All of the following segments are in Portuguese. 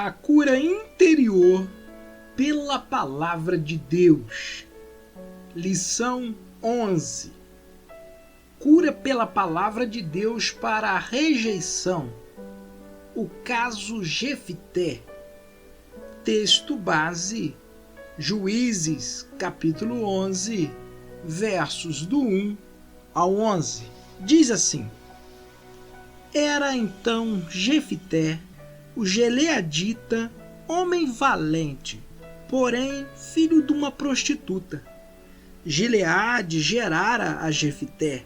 A cura interior pela palavra de Deus. Lição 11. Cura pela palavra de Deus para a rejeição. O caso Jefité. Texto base, Juízes, capítulo 11, versos do 1 ao 11. Diz assim: Era então Jefité, o gileadita, homem valente, porém filho de uma prostituta. Gileade gerara a Jefité.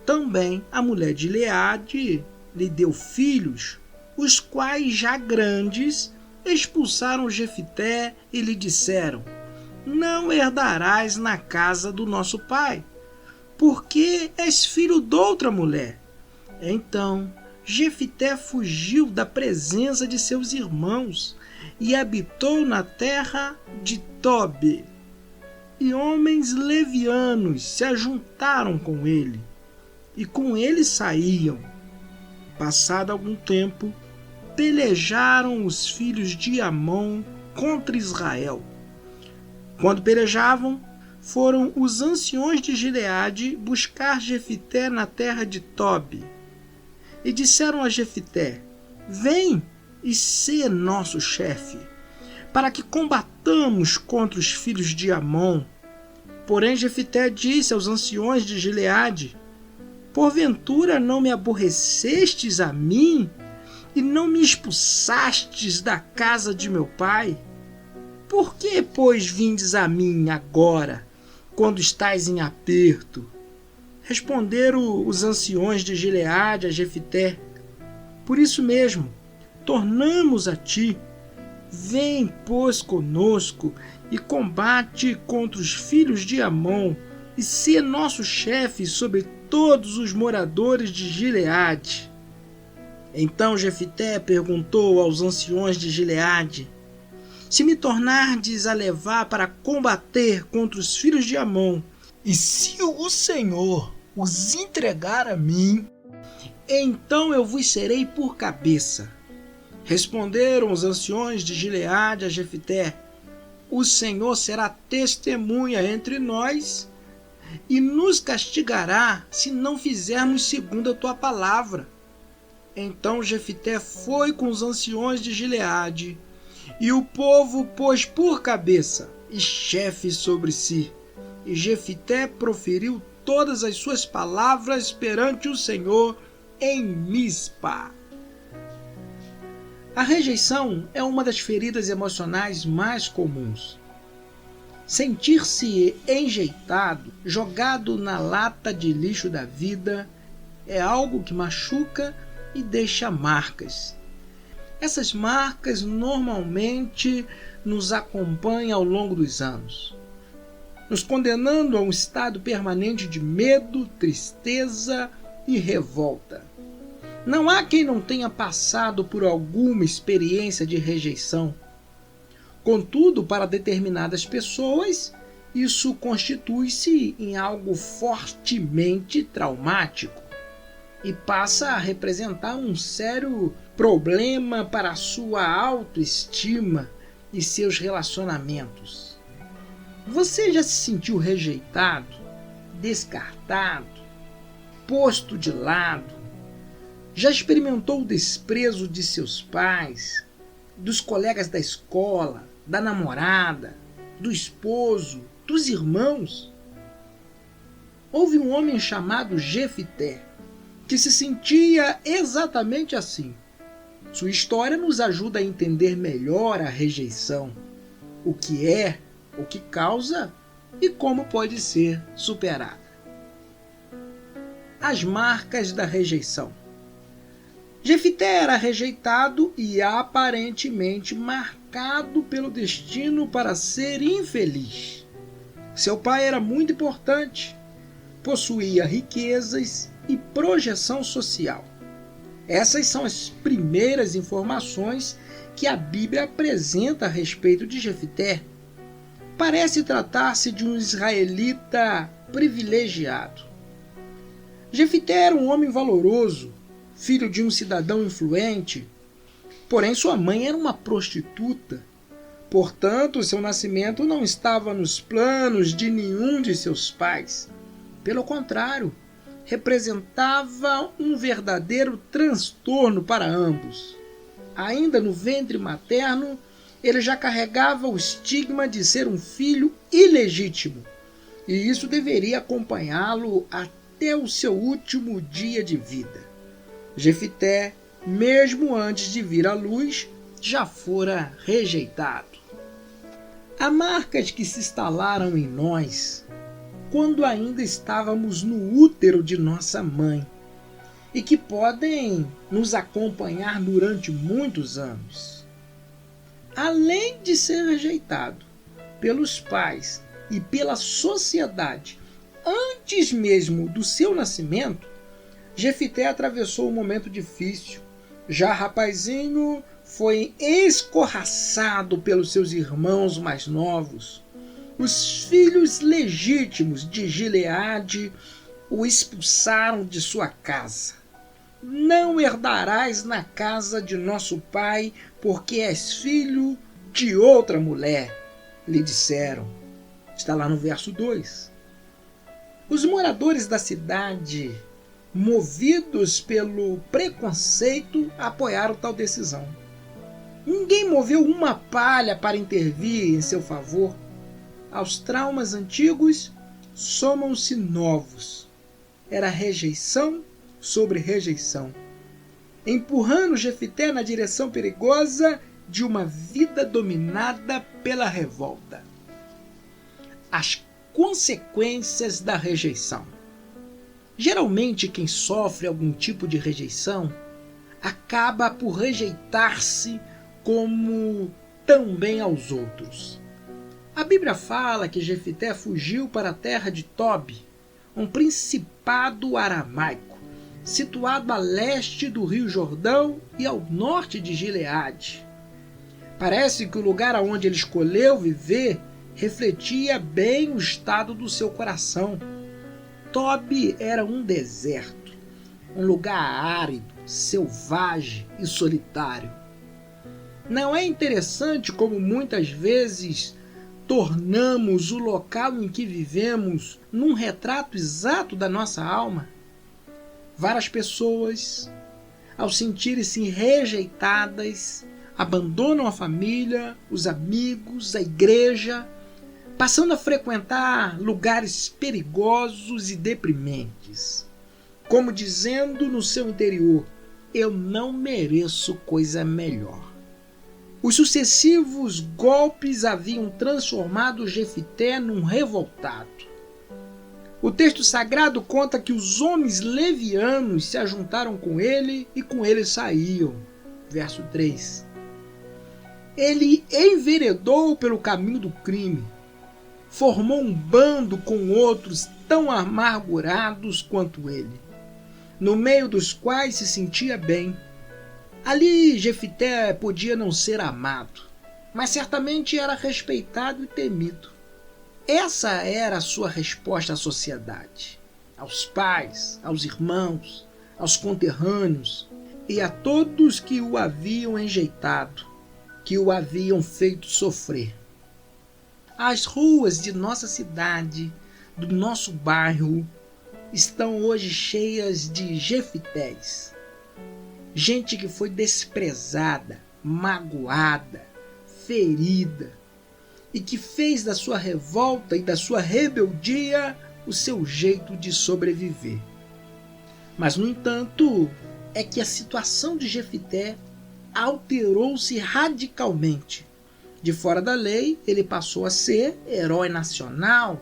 Também a mulher de Gileade lhe deu filhos, os quais já grandes expulsaram Jefité e lhe disseram: Não herdarás na casa do nosso pai, porque és filho de outra mulher. Então Jefité fugiu da presença de seus irmãos e habitou na terra de Tobi. E homens levianos se ajuntaram com ele, e com ele saíam. Passado algum tempo, pelejaram os filhos de Amon contra Israel. Quando pelejavam, foram os anciões de Gileade buscar Jefité na terra de Tobi. E disseram a Jefité: Vem e sê nosso chefe, para que combatamos contra os filhos de Amon. Porém Jefité disse aos anciões de Gileade: Porventura não me aborrecestes a mim e não me expulsastes da casa de meu pai? Por que, pois, vindes a mim agora, quando estais em aperto? Responderam os anciões de Gileade a Jefité: Por isso mesmo, tornamos a ti. Vem, pois, conosco e combate contra os filhos de Amon e sê nosso chefe sobre todos os moradores de Gileade. Então Jefité perguntou aos anciões de Gileade: Se me tornardes a levar para combater contra os filhos de Amon, e se o Senhor os entregar a mim, então eu vos serei por cabeça. Responderam os anciões de Gileade a Jefité: O Senhor será testemunha entre nós e nos castigará se não fizermos segundo a tua palavra. Então Jefité foi com os anciões de Gileade, e o povo pôs por cabeça e chefe sobre si. E Jefité proferiu todas as suas palavras perante o Senhor em Mispa. A rejeição é uma das feridas emocionais mais comuns. Sentir-se enjeitado, jogado na lata de lixo da vida, é algo que machuca e deixa marcas. Essas marcas normalmente nos acompanham ao longo dos anos, nos condenando a um estado permanente de medo, tristeza e revolta. Não há quem não tenha passado por alguma experiência de rejeição. Contudo, para determinadas pessoas, isso constitui-se em algo fortemente traumático e passa a representar um sério problema para a sua autoestima e seus relacionamentos. Você já se sentiu rejeitado, descartado, posto de lado? Já experimentou o desprezo de seus pais, dos colegas da escola, da namorada, do esposo, dos irmãos? Houve um homem chamado Jefité que se sentia exatamente assim. Sua história nos ajuda a entender melhor a rejeição, o que é, o que causa e como pode ser superada. As marcas da rejeição. Jefité era rejeitado e aparentemente marcado pelo destino para ser infeliz. Seu pai era muito importante, possuía riquezas e projeção social. Essas são as primeiras informações que a Bíblia apresenta a respeito de Jefité. Parece tratar-se de um israelita privilegiado. Jefité era um homem valoroso, filho de um cidadão influente, Porém, sua mãe era uma prostituta. Portanto, seu nascimento não estava nos planos de nenhum de seus pais. Pelo contrário, representava um verdadeiro transtorno para ambos. Ainda no ventre materno, ele já carregava o estigma de ser um filho ilegítimo, e isso deveria acompanhá-lo até o seu último dia de vida. Jefité, mesmo antes de vir à luz, já fora rejeitado. Há marcas que se instalaram em nós quando ainda estávamos no útero de nossa mãe e que podem nos acompanhar durante muitos anos. Além de ser rejeitado pelos pais e pela sociedade antes mesmo do seu nascimento, Jefité atravessou um momento difícil. Já rapazinho, foi escorraçado pelos seus irmãos mais novos. Os filhos legítimos de Gileade o expulsaram de sua casa. Não herdarás na casa de nosso pai, porque és filho de outra mulher, lhe disseram. Está lá no verso 2. Os moradores da cidade, movidos pelo preconceito, apoiaram tal decisão. Ninguém moveu uma palha para intervir em seu favor. Aos traumas antigos, somam-se novos. Era rejeição sobre rejeição, empurrando Jefité na direção perigosa de uma vida dominada pela revolta. As consequências da rejeição. Geralmente, quem sofre algum tipo de rejeição acaba por rejeitar-se como também aos outros. A Bíblia fala que Jefité fugiu para a terra de Tobi, um principado aramaico, situado a leste do rio Jordão e ao norte de Gileade. Parece que o lugar aonde ele escolheu viver refletia bem o estado do seu coração. Tobi era um deserto, um lugar árido, selvagem e solitário. Não é interessante como muitas vezes tornamos o local em que vivemos num retrato exato da nossa alma? Várias pessoas, ao sentirem-se rejeitadas, abandonam a família, os amigos, a igreja, passando a frequentar lugares perigosos e deprimentes, como dizendo no seu interior: eu não mereço coisa melhor. Os sucessivos golpes haviam transformado Jefité num revoltado. O texto sagrado conta que os homens levianos se ajuntaram com ele e com ele saíam. Verso 3. Ele enveredou pelo caminho do crime, formou um bando com outros tão amargurados quanto ele, no meio dos quais se sentia bem. Ali Jefité podia não ser amado, mas certamente era respeitado e temido. Essa era a sua resposta à sociedade, aos pais, aos irmãos, aos conterrâneos e a todos que o haviam enjeitado, que o haviam feito sofrer. As ruas de nossa cidade, do nosso bairro, estão hoje cheias de Jeftés. Gente que foi desprezada, magoada, ferida, e que fez da sua revolta e da sua rebeldia o seu jeito de sobreviver. Mas, no entanto, é que a situação de Jefité alterou-se radicalmente. De fora da lei, ele passou a ser herói nacional,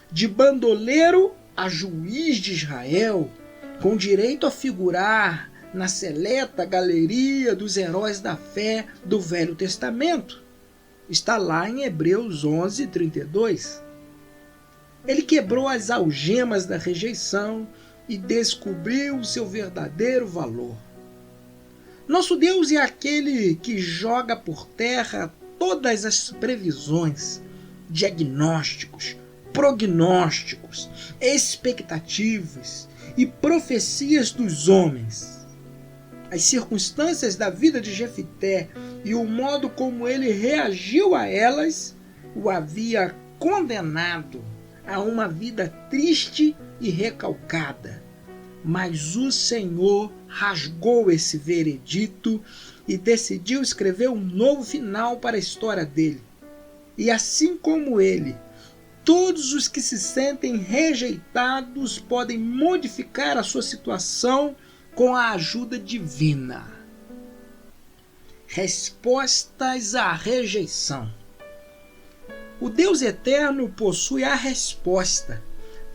de bandoleiro a juiz de Israel, com direito a figurar na seleta galeria dos heróis da fé do Velho Testamento. Está lá em Hebreus 11:32. Ele quebrou as algemas da rejeição e descobriu o seu verdadeiro valor. Nosso Deus é aquele que joga por terra todas as previsões, diagnósticos, prognósticos, expectativas e profecias dos homens. as circunstâncias da vida de Jefité e o modo como ele reagiu a elas o havia condenado a uma vida triste e recalcada. Mas o Senhor rasgou esse veredito e decidiu escrever um novo final para a história dele. E assim como ele, todos os que se sentem rejeitados podem modificar a sua situação com a ajuda divina. Respostas à rejeição. O Deus eterno possui a resposta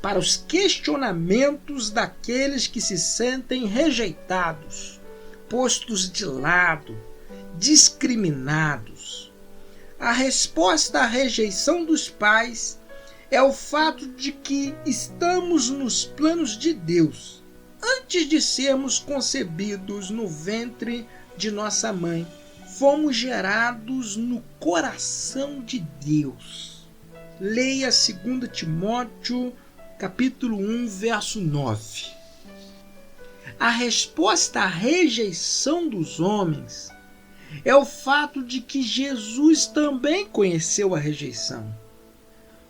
para os questionamentos daqueles que se sentem rejeitados, postos de lado, discriminados. A resposta à rejeição dos pais é o fato de que estamos nos planos de Deus antes de sermos concebidos no ventre de nossa mãe. Fomos gerados no coração de Deus. Leia 2 Timóteo, capítulo 1, verso 9. A resposta à rejeição dos homens é o fato de que Jesus também conheceu a rejeição.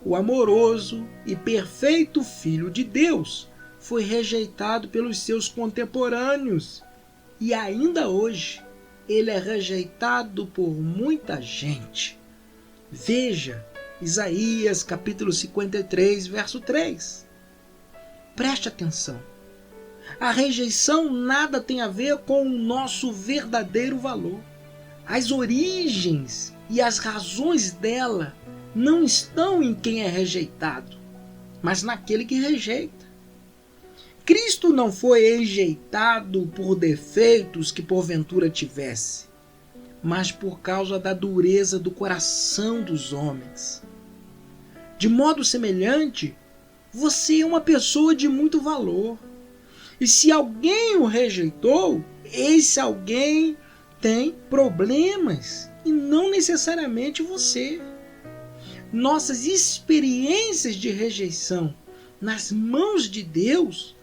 O amoroso e perfeito Filho de Deus foi rejeitado pelos seus contemporâneos e ainda hoje ele é rejeitado por muita gente. Veja Isaías capítulo 53, verso 3. Preste atenção. A rejeição nada tem a ver com o nosso verdadeiro valor. As origens e as razões dela não estão em quem é rejeitado, mas naquele que rejeita. Cristo não foi rejeitado por defeitos que porventura tivesse, mas por causa da dureza do coração dos homens. De modo semelhante, você é uma pessoa de muito valor. E se alguém o rejeitou, esse alguém tem problemas, e não necessariamente você. Nossas experiências de rejeição nas mãos de Deus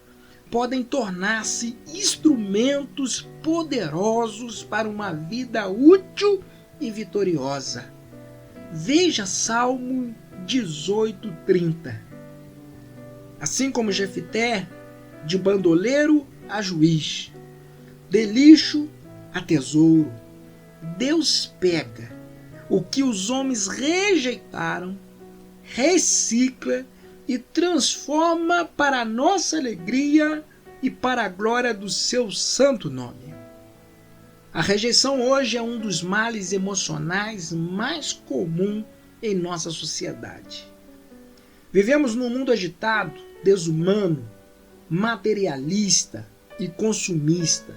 podem tornar-se instrumentos poderosos para uma vida útil e vitoriosa. Veja Salmo 18:30. Assim como Jefité, de bandoleiro a juiz, de lixo a tesouro, Deus pega o que os homens rejeitaram, recicla e transforma para a nossa alegria e para a glória do seu santo nome. A rejeição hoje é um dos males emocionais mais comum em nossa sociedade. Vivemos num mundo agitado, desumano, materialista e consumista,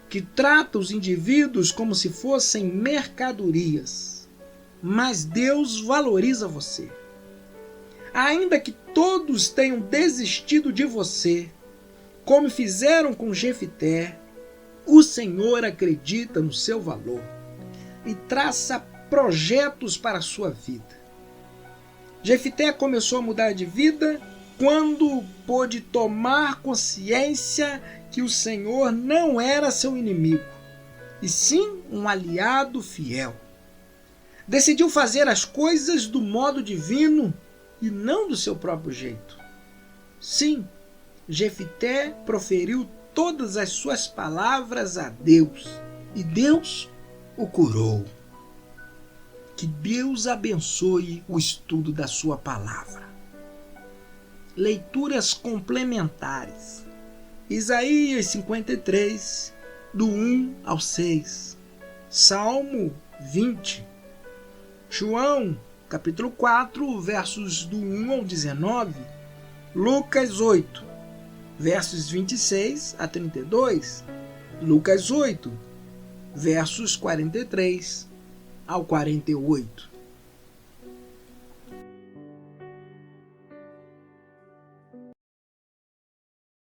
que trata os indivíduos como se fossem mercadorias. Mas Deus valoriza você. Ainda que todos tenham desistido de você, como fizeram com Jefité, o Senhor acredita no seu valor e traça projetos para a sua vida. Jefité começou a mudar de vida quando pôde tomar consciência que o Senhor não era seu inimigo, e sim um aliado fiel. Decidiu fazer as coisas do modo divino e não do seu próprio jeito. Sim, Jefité proferiu todas as suas palavras a Deus, e Deus o curou. Que Deus abençoe o estudo da sua palavra. Leituras complementares. Isaías 53, do 1 ao 6. Salmo 20. João, capítulo 4, versos do 1 ao 19. Lucas 8, versos 26 a 32. Lucas 8, versos 43 ao 48.